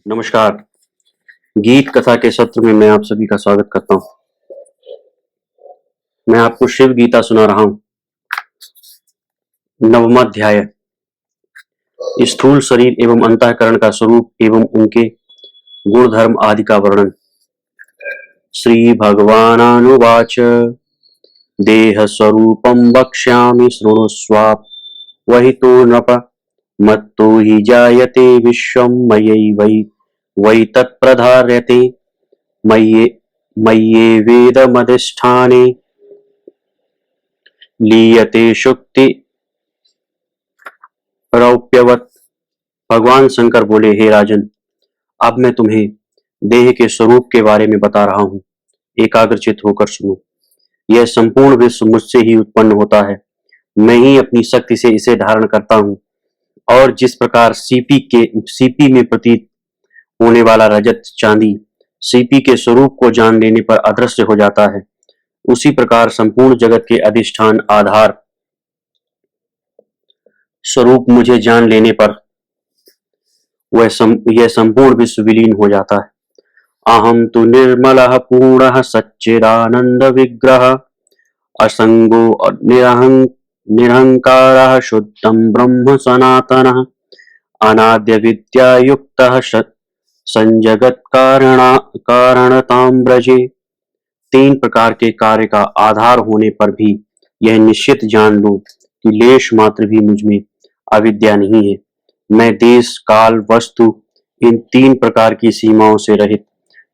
नमस्कार। गीत कथा के सत्र में मैं आप सभी का स्वागत करता हूँ। मैं आपको शिव गीता सुना रहा हूँ। नवमा अध्याय, स्थूल शरीर एवं अंतःकरण का स्वरूप एवं उनके गुण धर्म आदि का वर्णन। श्री भगवानुवाच देह स्वरूपं वक्ष्यामि शृणुष्वाप वही तो नृप मत्तो हि जायते विश्वं मयैवै तत्प्रधार्यते मय्येवेदमधिष्ठाने लीयते शुक्ति रौप्यवत। भगवान शंकर बोले, हे राजन, अब मैं तुम्हें देह के स्वरूप के बारे में बता रहा हूँ। एकाग्रचित होकर सुनो। यह संपूर्ण विश्व मुझसे ही उत्पन्न होता है। मैं ही अपनी शक्ति से इसे धारण करता हूँ। और जिस प्रकार सीपी में प्रतीत होने वाला रजत चांदी सीपी के स्वरूप को जान लेने पर अदृश्य हो जाता है, उसी प्रकार संपूर्ण जगत के अधिष्ठान आधार स्वरूप मुझे जान लेने पर यह संपूर्ण विश्व विलीन हो जाता है। अहम तु निर्मलः पूर्णः सच्चिदानंद विग्रह असंगो निरहंकारः शुद्धं ब्रह्म सनातनः अनाद्य विद्या युक्तः संजगत कारणतां ब्रजे। तीन प्रकार के कार्य का आधार होने पर भी यह निश्चित जान लो कि लेश मात्र भी मुझ में अविद्या नहीं है। मैं देश काल वस्तु इन तीन प्रकार की सीमाओं से रहित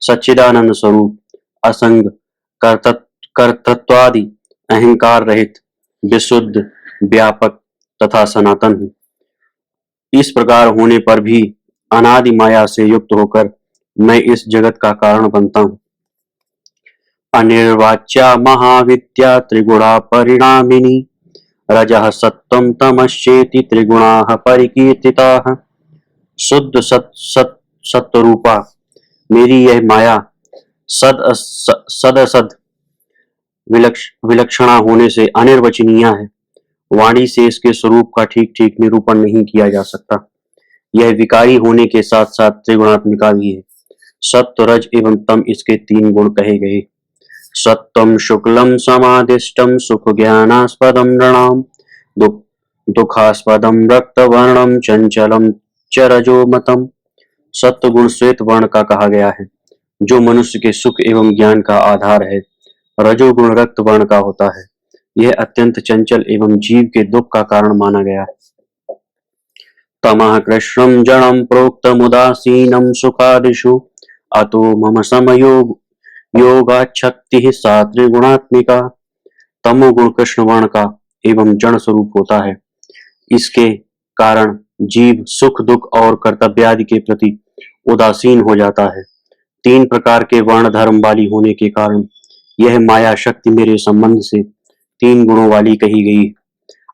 सच्चिदानंद स्वरूप असंग कर्तृत्वादि अहंकार रहित विशुद्ध व्यापक तथा सनातन हूँ। इस प्रकार होने पर भी अनादि माया से युक्त होकर मैं इस जगत का कारण बनता हूँ। अनिर्वाच्या महाविद्या त्रिगुणा परिणामिनी रजः सत्वं तमश्चेति त्रिगुणाः परिकीर्तिताः। शुद्ध सत्वरूपा मेरी यह माया सदसद विलक्षणा होने से अनिर्वचनीय है। वाणी से इसके स्वरूप का ठीक ठीक निरूपण नहीं किया जा सकता। यह विकारी होने के साथ साथ त्रिगुणात्मिका भी है। सत्व रज एवं तम इसके तीन गुण कहे गए। सत्वं शुक्लम समादिष्टम सुख ज्ञानास्पदम नृणाम दुखास्पदम रक्तवर्णम चंचलम च रजोमतम। सत्व गुण श्वेत वर्ण का कहा गया है, जो मनुष्य के सुख एवं ज्ञान का आधार है। रजोगुण रक्त वर्ण का होता है, यह अत्यंत चंचल एवं जीव के दुख का कारण माना गया है। तमः कृष्णं जड़ं प्रोक्तमुदासीनं सुखादिषु अतो मम समयोग योगाच्छक्ति सा त्रिगुणात्मिका। तमोगुण कृष्ण वर्ण का एवं जड़ स्वरूप होता है। इसके कारण जीव सुख दुख और कर्तव्यादि के प्रति उदासीन हो जाता है। तीन प्रकार के वर्ण धर्म वाली होने के कारण यह माया शक्ति मेरे संबंध से तीन गुणों वाली कही गई।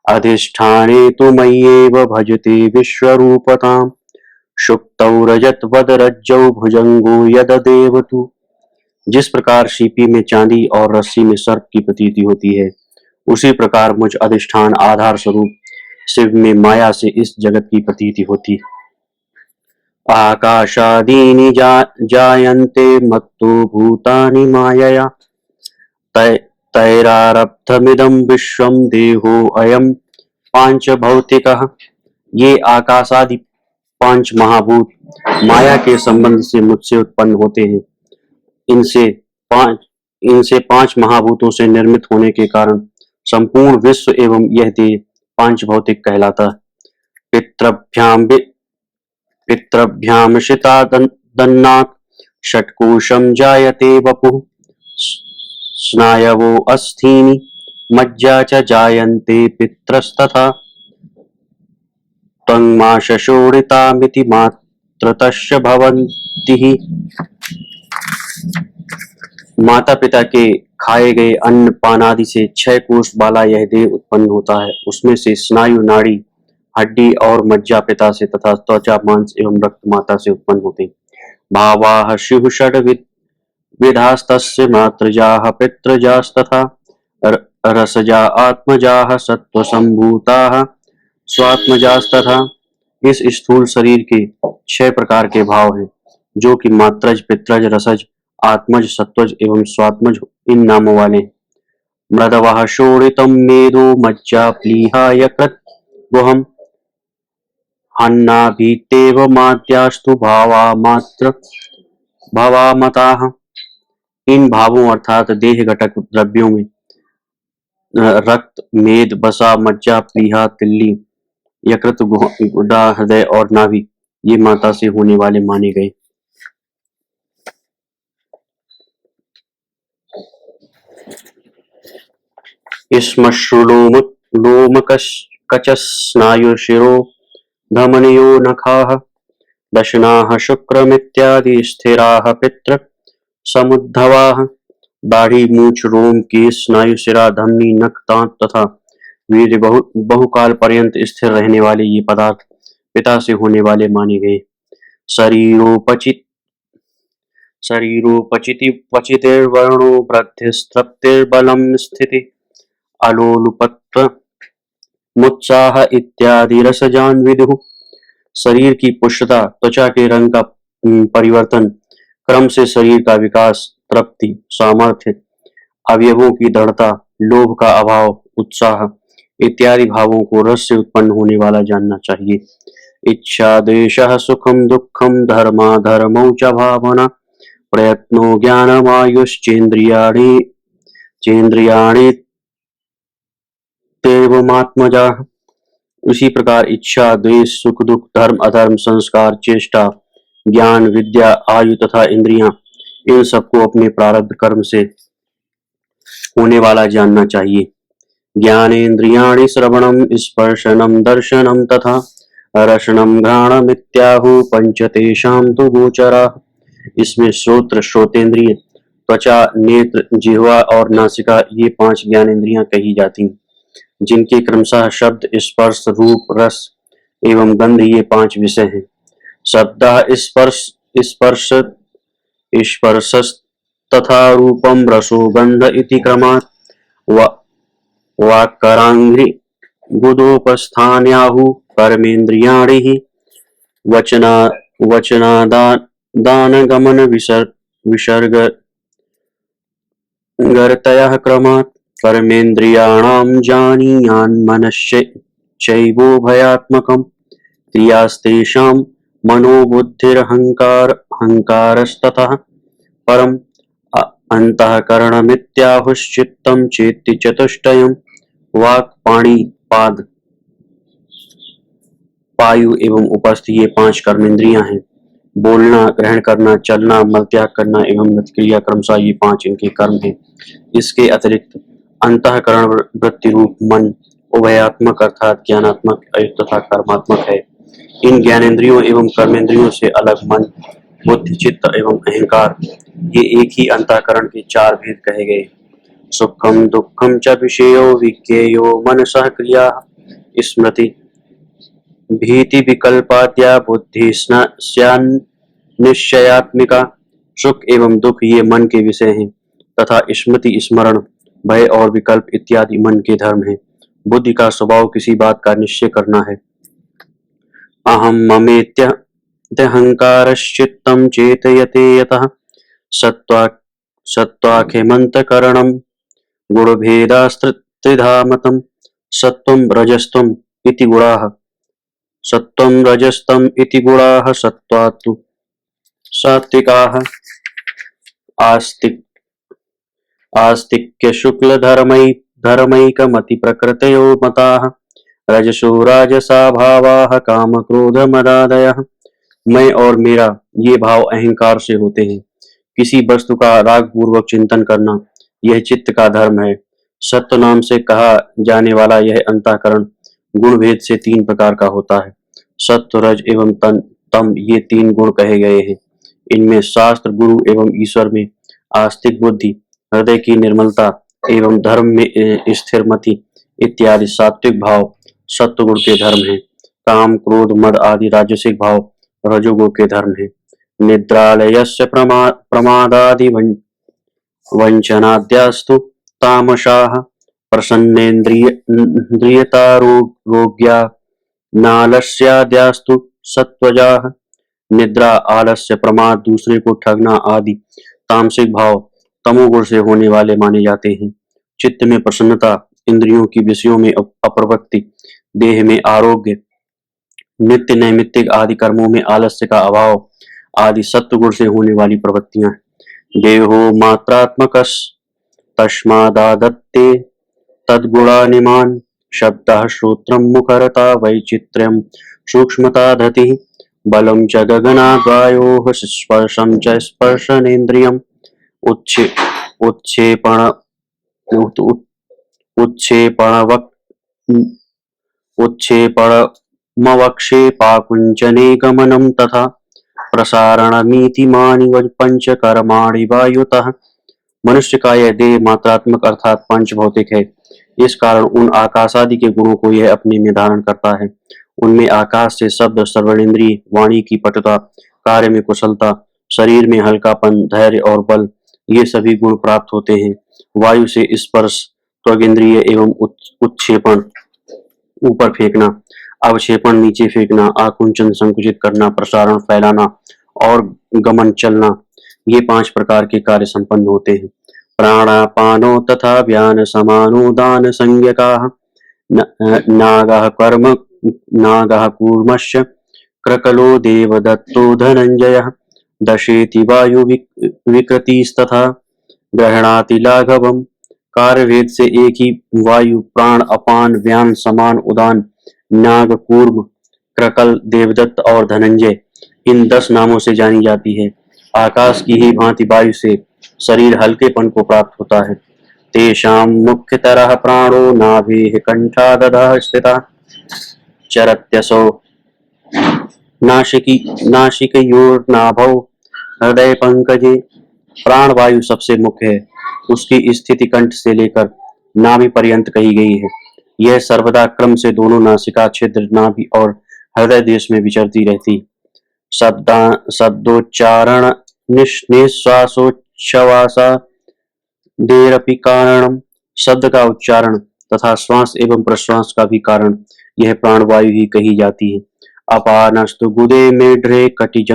अधिष्ठाने तु मय्येव भजते विश्वरूपतां शुक्तौ रजतवद रज्जौ भुजंगो यददेवतु। जिस प्रकार सीपी में चांदी और रस्सी में सर्प की प्रतीति होती है, उसी प्रकार मुझ अधिष्ठान आधार स्वरूप शिव में माया से इस जगत की प्रतीति होती। आकाशादीनि जायन्ते मत्तो भूतानि मायया तैरारब्धमिदं विश्वं देहो अयं पांच भौतिकः। ये आकाशादि पांच महाभूत माया के संबंध से मुझसे उत्पन्न होते हैं। इनसे पांच महाभूतों से निर्मित होने के कारण संपूर्ण विश्व एवं यह देह पांच भौतिक कहलाता है। पितृभ्याम शिता दन्नाक षट्कोशम जायते वपुः स्नायवो अस्थीनि मज्जा च जायन्ते पितरस्तथा त्वं शोणितामिति मात्रतश्च भवन्ति। माता पिता के खाए गए अन्न पानादि से 6 कोष वाला यह देह उत्पन्न होता है। उसमें से स्नायु नाड़ी हड्डी और मज्जा पिता से तथा त्वचा मांस एवं रक्त माता से उत्पन्न होते। भावाः शिव षड विधास्तस्य मातृजाः पितृजास्तथा रसजा आत्मजाः सत्वसंभूताः स्वात्मजास्तथा। इस स्थूल शरीर के 6 प्रकार के भाव हैं। जो कि मात्रज, पित्रज, रसज, आत्मज, सत्वज एवं स्वात्मज इन नामों वाले हैं। मृदवः शोणितं मेदो मज्जा प्लीहा यकृत गुहम हन्नाभितेव माद्यास्तु भावा मात्र भवामताः। इन भावों अर्थात देह घटक द्रव्यों में रक्त, मेद, बसा, मज्जा, प्लीहा, तिल्ली, यकृत, गुदा, हृदय और नाभि ये माता से होने वाले माने गए। श्मश्रुलोमकचस्नायुशिरो धमनियो नखाः दशनाः शुक्रमित्यादि स्थिराः पितृ समुद्धवाः। दाढ़ी, मूछ, रोम, केश, स्नायु, सिरा, धमनी, नख, दांत तथा वीर्य बहुकाल पर्यंत स्थिर रहने वाले ये पदार्थ पिता से होने वाले माने गए। शरीरोपचिति पचितिर्वर्णो वृद्धिस्तृप्तिर्बलं स्थिति अलोलुपत्व मुत्साह इत्यादि रसजान विदुः। शरीर की पुष्टता, त्वचा के रंग का परिवर्तन, क्रम से शरीर का विकास, तृप्ति, सामर्थ्य, अवयवों की दृढ़ता, लोभ का अभाव, उत्साह इत्यादि भावों को रस से उत्पन्न होने वाला जानना चाहिए। इच्छा, द्वेषः, सुखम दुःखम, धर्मा धर्मौ च भावना, प्रयत्नो ज्ञानमायुश्चेन्द्रियाणि चेन्द्रियाणि तेवमात्मजाः। उसी प्रकार इच्छा, द्वेष, सुख दुख, धर्म अधर्म, संस्कार, चेष्टा, ज्ञान, विद्या, आयु तथा इंद्रियां इन सबको अपने प्रारब्ध कर्म से होने वाला जानना चाहिए। ज्ञानेन्द्रियाणि श्रवणम स्पर्शनम दर्शनम तथा रसनम घ्राणम इत्याहु पंच तेषां तु गोचरा। इसमें श्रोत्र, श्रोतेंद्रिय, त्वचा, नेत्र, जिह्वा और नासिका ये 5 ज्ञानेंद्रियां कही जाती हैं, जिनके क्रमशः शब्द, स्पर्श, रूप, रस एवं गंध ये 5 विषय हैं। शब्दः स्पर्श तथा रूपम रसो गंध इति क्रमात् वाक्करांघ्रि गुदोपस्थान्याहु कर्मेन्द्रियाणि हि वचनादान विसर्गतयः क्रमात् कर्मेन्द्रियाणां जानीयान् मनश्चैवोभयात्मकम् क्रियास्तेषां मनोबुद्धिरहङ्कारस्ततः परम् अंतःकरणमित्याहुश्चित्तं चेति चतुष्टयम्। वाक्, पाणि, पाद, पायु एवं उपस्थ ये 5 कर्मेंद्रियां हैं। बोलना, ग्रहण करना, चलना, मलत्याग करना एवं क्रिया क्रमशः ये 5 इनके कर्म हैं। इसके अतिरिक्त अंतःकरण वृत्ति रूप मन उभयात्मक अर्थात ज्ञानात्मक तथा कर्मात्मक है। इन ज्ञानेन्द्रियों एवं कर्मेंद्रियों से अलग मन, बुद्धि, चित्त एवं अहंकार ये एक ही अंतःकरण के 4 भेद कहे गए। सुखम दुःखम च विषयो विज्ञेयो मनसः क्रिया स्मृति भीति विकल्पाद्या बुद्धि निश्चयात्मिका। सुख एवं दुख ये मन के विषय हैं तथा स्मृति, स्मरण, भय और विकल्प इत्यादि मन के धर्म हैं। बुद्धि का स्वभाव किसी बात का निश्चय करना है। अहम ममेत्यहंकारश्चित्तं चेतयते यतः सत्त्वाख्यमन्तकरणं गुणभेदास्त्रिधा मतम्। सत्त्वं रजस्तम इति गुणाः सत्त्वात्तु सात्विकाः। आस्तिक्य शुक्ल धर्मैकमति प्रकृतयो मताः। रजसो राजसा भावाः काम क्रोध मदादयः। मैं और मेरा ये भाव अहंकार से होते हैं। किसी वस्तु का राग पूर्वक चिंतन करना यह चित्त का धर्म है। सत्व नाम से कहा जाने वाला यह अंतःकरण गुण भेद से 3 प्रकार का होता है। सत्व, रज एवं तम ये 3 गुण कहे गए हैं। इनमें शास्त्र, गुरु एवं ईश्वर में आस्तिक बुद्धि, हृदय की निर्मलता एवं धर्म में स्थिर मति इत्यादि सात्विक भाव सत्वगुण के धर्म हैं। काम, क्रोध, मद आदि राजसिक भाव रजोगुण के धर्म हैं। निद्रालयस्य प्रमादादि वंचनाद्यास्तु तामसाः। प्रसन्नेन्द्रियतारोग्या नालस्याद्यास्तु सत्वजाः। निद्रा, आलस्य, प्रमाद, दूसरे को ठगना आदि तामसिक भाव तमोगुण से होने वाले माने जाते हैं। चित्त में प्रसन्नता, इंद्रियों की विषयों में अप्रवृत्ति, देह में आरोग्य, नित्य नैमित्तिक आदि कर्मों में आलस्य का अभाव आदि सत्वगुण से होने वाली प्रवृत्तियां हैं। देहो मात्रात्मकस् तस्मादादत्ते तद्गुणानिमान् शब्दः श्रोत्रं मुखरता वैचित्र्यं सूक्ष्मता धतिः बलं च गगनाद्वायोः स्पर्शं च स्पर्शनेन्द्रियम् उत्क्षे उत्क्षेपण उत्- उत्- उत्क्षेपणवक् उत्क्षेपणमवक्षेपाकुञ्चने गमनं तथा प्रसारणमिति पंचकर्माणि वायुतः। मनुष्य का यह देह मात्रात्मक अर्थात पंच भौतिक है। इस कारण उन आकाश आदि के गुणों को यह अपने में धारण करता है। उनमें आकाश से शब्द, श्रवणेन्द्रिय, वाणी की पटुता, कार्य में कुशलता, शरीर में हल्कापन, धैर्य और बल, ये सभी गुण प्राप्त होते हैं। वायु से स्पर्श, त्वगिंद्रिय एवं उत्क्षेपण ऊपर फेंकना, अवक्षेपण नीचे फेंकना, आकुंचन संकुचित करना, प्रसारण फैलाना और गमन चलना, ये 5 प्रकार के कार्य संपन्न होते हैं। प्राणापानो तथा व्यान समानो दान संज्ञकाः नागः कर्म नागः कूर्मश्च क्रकलो देवदत्तो धनञ्जयः दशेति वायु विकृतिस्तथा ग्रहणाति लाघवम्। कार्यभेद से एक ही वायु प्राण, अपान, व्यान, समान, उदान, नाग, कूर्म, क्रकल, देवदत्त और धनंजय इन 10 नामों से जानी जाती है। आकाश की ही भांति वायु से शरीर हल्केपन को प्राप्त होता है। तेषां मुख्यतरः प्राणो नाभिः कंठादधः स्थितः चरत्यसौ नासिकयोर्नाभौ हृदय पंकजे। प्राण वायु सबसे मुख्य है। उसकी स्थिति कंठ से लेकर नाभि पर्यंत कही गई है। यह सर्वदा क्रम से दोनों नासिका छिद्र, नाभि और हृदय देश में विचरती रहती। शब्दोच्चारण निःश्वासोच्छ्वासादेरपि कारणम। शब्द का उच्चारण तथा श्वास एवं प्रश्वास का भी कारण यह प्राणवायु ही कही जाती है। अपानस्तु गुदे मेढ्रे कटि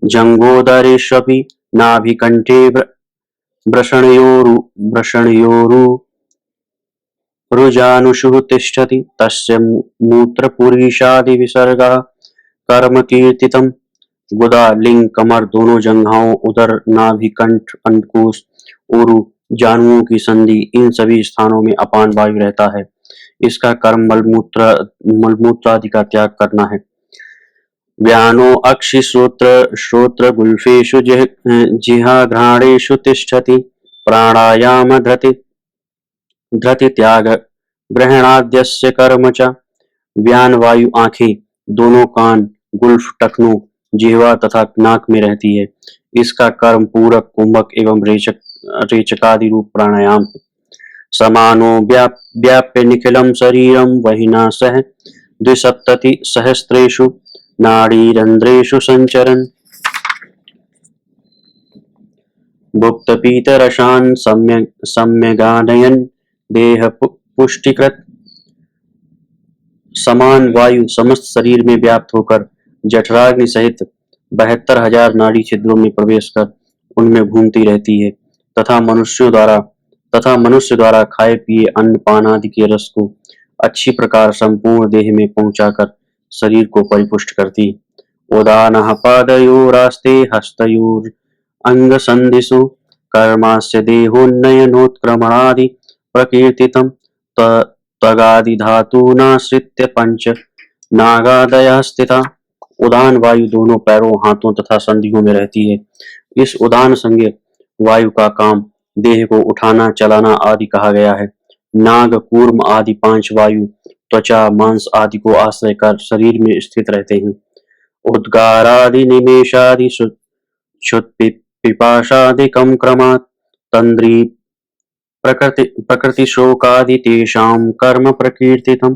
जंगोदरेष्वपि नाभिकंठे वृषणयोरुजानुषुः तिष्ठति तस्य मूत्रपुरीषादिविसर्गः कर्म कीर्तितम्। गुदा, लिंग, कमर, दोनों जंघाओं, उदर, नाभि, कंठ, अंडकोश, ऊरु, जानुओं की संधि, इन सभी स्थानों में अपान वायु रहता है। इसका कर्म मलमूत्र आदि का त्याग करना है। व्यानो अक्षि श्रोत्र गुल्फेषु जिह्वाघ्राणेषु तिष्ठति प्राणायाम धृति त्याग ग्रहणाद्यस्य कर्म च। व्यान वायु आंखें, दोनों कान, गुल्फ, टखनों, जिह्वा तथा नाक में रहती है। इसका कर्म पूरक, कुंभक एवं रेचकादि रूप प्राणायाम है। समानो व्याप्य निखिलं शरीरं वहिना सह द्विसप्तति सहस्रेषु नाड़ीरंध्रेषु संचरन् भुक्तपीतरसान् सम्यगानयन् देह पुष्टिकृत। समान वायु समस्त शरीर में व्याप्त होकर जठराग्नि सहित 72,000 नाड़ी छिद्रों में प्रवेश कर उनमें घूमती रहती है तथा मनुष्य द्वारा खाए पिए अन्न पान आदि के रस को अच्छी प्रकार संपूर्ण देह में पहुंचाकर शरीर को परिपुष्ट करती। उदानः पादयोरास्ते हस्तयोर अंग संधिषु कर्मास्य देहोन्नयनोत्क्रमणादि प्रकीर्तितम् त्वगादि धातूनाश्रित्य पंच नागादयः स्थिता। उदान वायु दोनों पैरों, हाथों तथा संधियों में रहती है। इस उदान संज्ञ वायु का काम देह को उठाना, चलाना आदि कहा गया है। नाग, कूर्म आदि 5 वायु त्वचा, मांस आदि को आश्रय कर शरीर में स्थित रहते हैं। उद्गारादि निमेषादि क्षुत्पिपासादिकं क्रमात् तंद्री प्रकृति शोकादि तेषां कर्म प्रकीर्तितम्।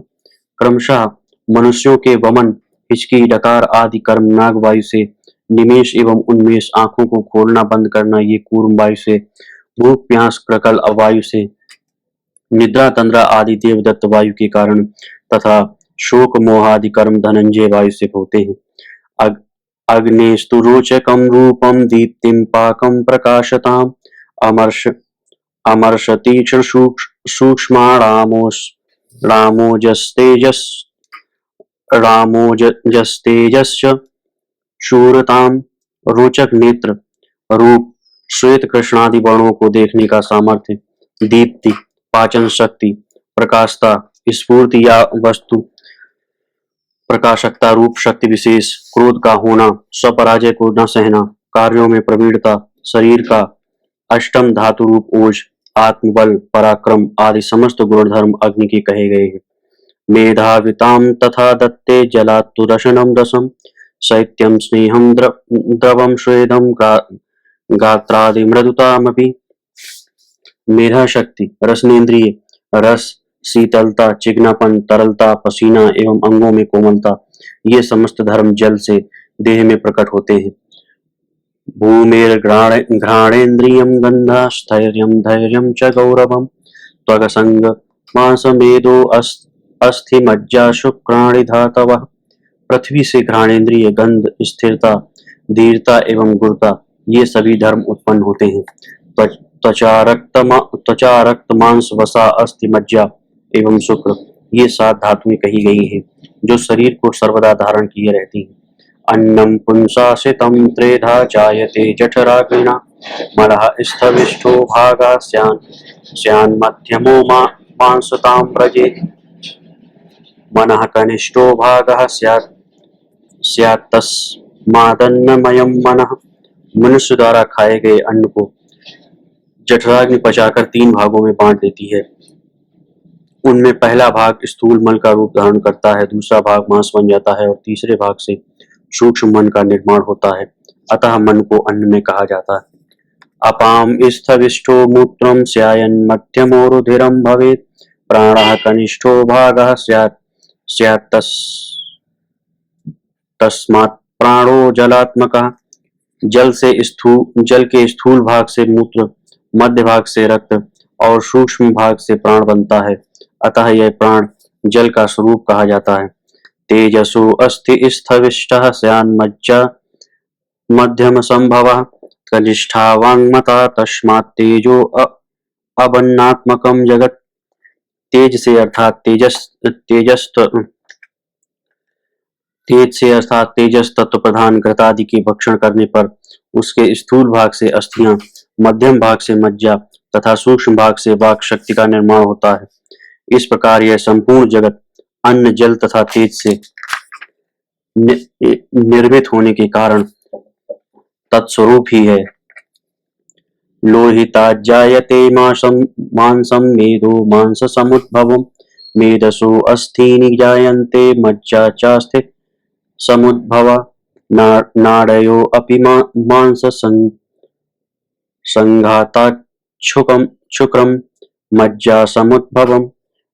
क्रमशः मनुष्यों के वमन, हिचकी, डकार आदि कर्म नाग वायु से, निमेष एवं उन्मेष आंखों को खोलना बंद करना ये कूर्म वायु से, भूख प्यास क्रकल वायु से, निद्रा तंद्रा आदि देवदत्त वायु के कारण तथा शोक मोह आदि कर्म धनंजय वायु से होते हैं। अग्नेस्तु रोचकं रूपं दीप्तिं पाकं प्रकाशताम् अमर्ष अमर्षतीक्ष्ण सूक्ष्माणामोस् रामोजस्तेजस् रामोजस्तेजश्च शूरतां रोचक नेत्र रूप श्वेत कृष्णादि वर्णों को देखने का सामर्थ्य दीप्ति पाचन शक्ति प्रकाशता स्फूर्ति या वस्तु प्रकाशकता रूप शक्ति विशेष क्रोध का होना स्वपराजय को न सहना कार्यों में प्रवीणता शरीर का अष्टम धातु रूप ओज आत्मबल पराक्रम आदि समस्त गुणधर्म अग्नि के कहे गए हैं मेधावितां तथा दत्ते जलात्तु दशनं रसं शैत्यं स्नेहं द्रवं स्वेदं गात्रादि मृदुतामपि मेधा शक्ति रसनेन्द्रिय रस शीतलता चिकनापन तरलता पसीना एवं अंगों में कोमलता ये समस्त धर्म जल से देह में प्रकट होते हैं घ्राणेन्द्रियं गंधा स्थैर्यं धैर्यं च गौरवं त्वगसंग मांसमेदो अस्थि मज्जा शुक्राणि धातवः पृथ्वी से घ्राणेन्द्रिय गंध स्थिरता धीरता एवं गुरुता ये सभी धर्म उत्पन्न होते हैं त्वचा रक्त मांस वसा अस्थि मज्जा एवं शुक्र ये सात धातुएं कही गई हैं जो शरीर को सर्वदा धारण किए रहती हैं अन्नम पुंसासितं त्रेधा जायते जठराग्निना मलः स्थविष्ठो भागः स्यान् मध्यमो मांसतां व्रजेत् मनः कनिष्ठो भागः स्यात्तस्मादन्नमयं मनः मनुष्य द्वारा खाए गए अन्न को जठराग्नि पचाकर तीन भागों में बांट देती है उनमें पहला भाग स्थूल मल का रूप धारण करता है दूसरा भाग मांस बन जाता है और तीसरे भाग से सूक्ष्म मन का निर्माण होता है अतः मन को अन्न में कहा जाता है अपाम स्थविष्ठो मूत्रं स्यायन् मध्यमो रुधिरं भवेत् प्राणः कनिष्ठो भागः स्यात् तस्मात् प्राणो जलात्मकः जल के स्थूल भाग से मूत्र मध्य भाग से रक्त और सूक्ष्म भाग से प्राण बनता है अतः यह प्राण जल का स्वरूप कहा जाता है तेजसो अस्थि स्थविष्टः स्यान् मज्जा मध्यम संभवः कनिष्ठा वाङ्मता तस्मात् तेजो अवन्नात्मकं जगत् तेज से अर्थात तेजस तत्व प्रधान घृतादि के भक्षण करने पर उसके स्थूल भाग से अस्थियां मध्यम भाग से मज्जा तथा सूक्ष्म भाग से वाक शक्ति का निर्माण होता है इस प्रकार यह संपूर्ण जगत अन्न जल तथा तेज से निर्मित होने के कारण तत्स्वरूप ही है लोहिता जायते मांसम मेदो मांस समुद्भवम् मेदसो अस्थीनि जायन्ते मज्जा चास्ति समुद्भवा नाड़यो अपि मांस संघाताच्छुक्रम मज्जा समुद्भवम्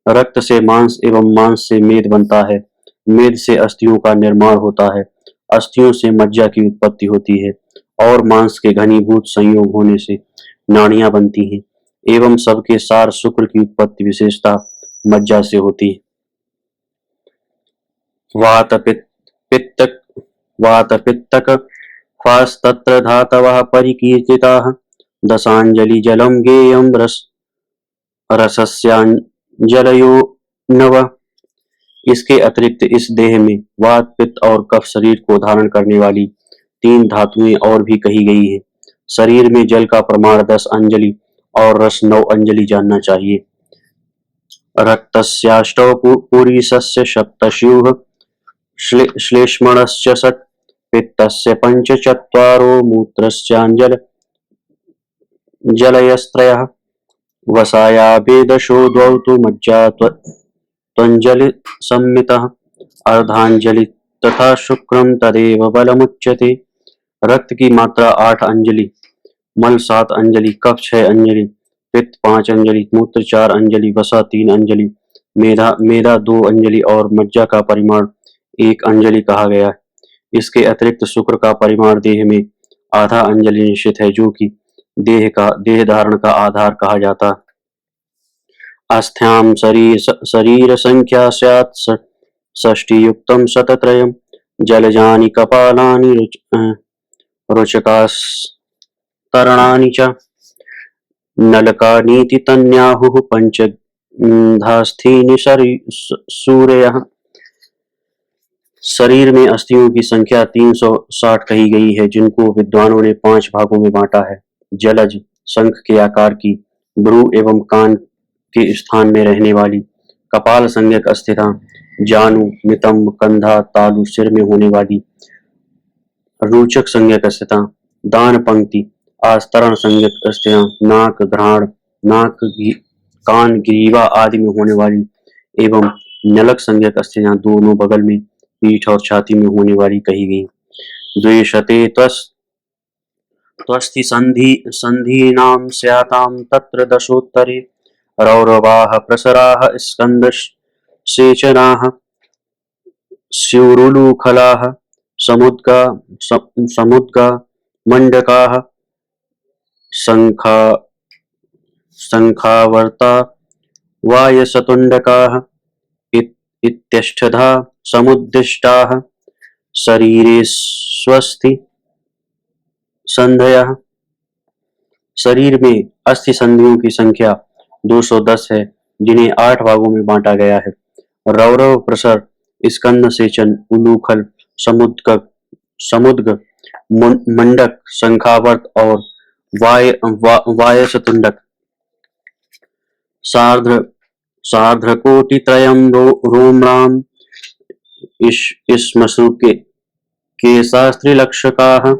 रक्त से मांस एवं मांस से मेद बनता है मेद से अस्थियों का निर्माण होता है अस्थियों से मज्जा की उत्पत्ति होती है और मांस के घनीभूत संयोग होने से नाड़ियां बनती हैं एवं सबके सार शुक्र की उत्पत्ति विशेषता मज्जा से होती है वात पित्तक फास्तत्र धातवः परिकीर्तिताः दशांजलि जलम गेयम रसस्यांजलयो नव इसके अतिरिक्त इस देह में वात पित्त और कफ शरीर को धारण करने वाली तीन धातुएं और भी कही गई है शरीर में जल का प्रमाण 10 अंजलि और रस 9 अंजलि जानना चाहिए रक्तस्याष्टौ पुरीसस्य सप्तस्युः श्लेष्मणस्य षट् पित्तस्य पंचचत्वारो मूत्रस्याञ्जल जलयस्त्रयः वसाया वेदशो द्वौ तु मज्जा त्वञ्जलि संमितः अर्धांजलि तथा शुक्रम तदेव बलमुच्यते रक्त की मात्रा 8 अंजलि मल 7 अंजलि कफ 6 अंजलि पित्त 5 अंजलि मूत्र 4 अंजलि वसा 3 अंजलि मेधा 2 अंजलि और मज्जा का परिमाण 1 अंजलि कहा गया है इसके अतिरिक्त शुक्र का परिमाण देह में आधा अंजलि निश्चित है जो कि देह धारण का आधार कहा जाता है अस्थ्याम शरीर संख्या स्यात् षष्टि युक्तम शतत्रयम् जलजानि कपालानि रुचकास्तरणानि च नलकानीति तन्याहुः पंचधास्थीनि सूरयः। शरीर में अस्थियों की संख्या 360 कही गई है, जिनको विद्वानों ने 5 भागों में बांटा है। जलज, शंख के आकार की, भ्रू एवं कान के स्थान में रहने वाली, कपाल संज्ञक अस्थिता, जानु, नितंब, कंधा, तालु, सिर में होने वाली, रोचक संज्ञक अस्थिता, दान पंक्ति, आस्तरण संज्ञक अस्थिता, नाक, घ्राण, नाक, कान, ग्रीवा आदि में होने वाली एवं नलक संज्ञक अस्थियां दोनों बगल में, पीठ और छाती में होने वाली कही गई। द्वेषते त्वस्ति संधीनां स्यातां तत्र दशोत्तरे रौरवाः प्रसराः स्कंदसेचनाः स्युरुलूखलाः समुद्गा मंडकाः शंखावर्ता वायसतुंडकाः इत्यष्टधा समुद्दिष्टाः शरीरे स्वस्ति संधयः। शरीर में अस्थि संधियों की संख्या 210 है, जिन्हें 8 भागों में बांटा गया है। रौरव, प्रसर, स्कंद सेचन, उलूखल, समुद्ग, मंडक, शंखावर्त और वायसतुंडक। सार्धकोटित्रयं रोम्राम श्मश्रु केशास्त्रिलक्षकाः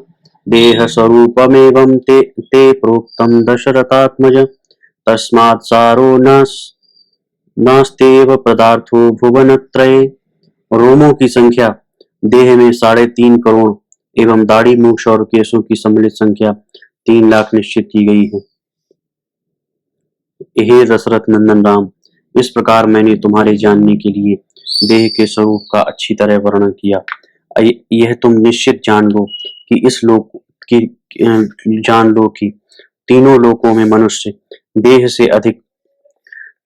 देहस्वरूपमेवं ते प्रोक्तं दशरथात्मज तस्मात् सारो नास्त्येव पदार्थो भुवनत्रये। रोमों की संख्या देह में 3.5 करोड़ एवं दाढ़ी, मूछ और केशों की सम्मिलित संख्या 3 लाख निश्चित की गई है। हे दशरथ नंदन राम, इस प्रकार मैंने तुम्हारे जानने के लिए देह के स्वरूप का अच्छी तरह वर्णन किया। यह तुम निश्चित जान लो कि तीनों लोकों में मनुष्य देह से अधिक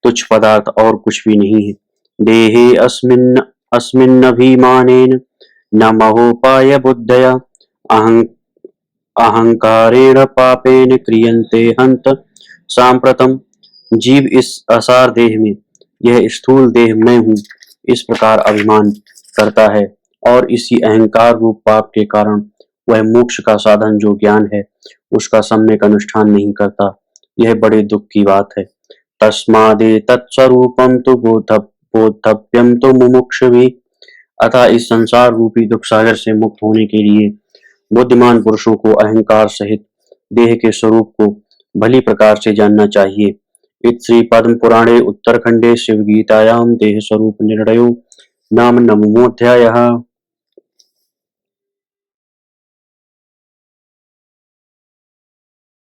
तुच्छ पदार्थ और कुछ भी नहीं है। देहे अस्मिन्नभिमानेन न महोपाय बुद्धया अहंकारेण पापेन क्रियन्ते हन्त सांप्रतम। जीव इस असार देह में, यह स्थूल देह मैं हूँ, इस प्रकार अभिमान करता है और इसी अहंकार रूप पाप के कारण वह मोक्ष का साधन जो ज्ञान है उसका सम्यक अनुष्ठान नहीं करता। यह बड़े दुख की बात है। तस्मादे तत्स्वरूपम तो बोधव्यम तो मुमुक्षुभिः। अतः इस संसार रूपी दुख सागर से मुक्त होने के लिए बुद्धिमान पुरुषों को अहंकार सहित देह के स्वरूप को भली प्रकार से जानना चाहिए। इत श्री पद्म पुराणे उत्तरखंडे शिव गीतायां देह स्वरूप निर्णयो नाम नवमोऽध्यायः।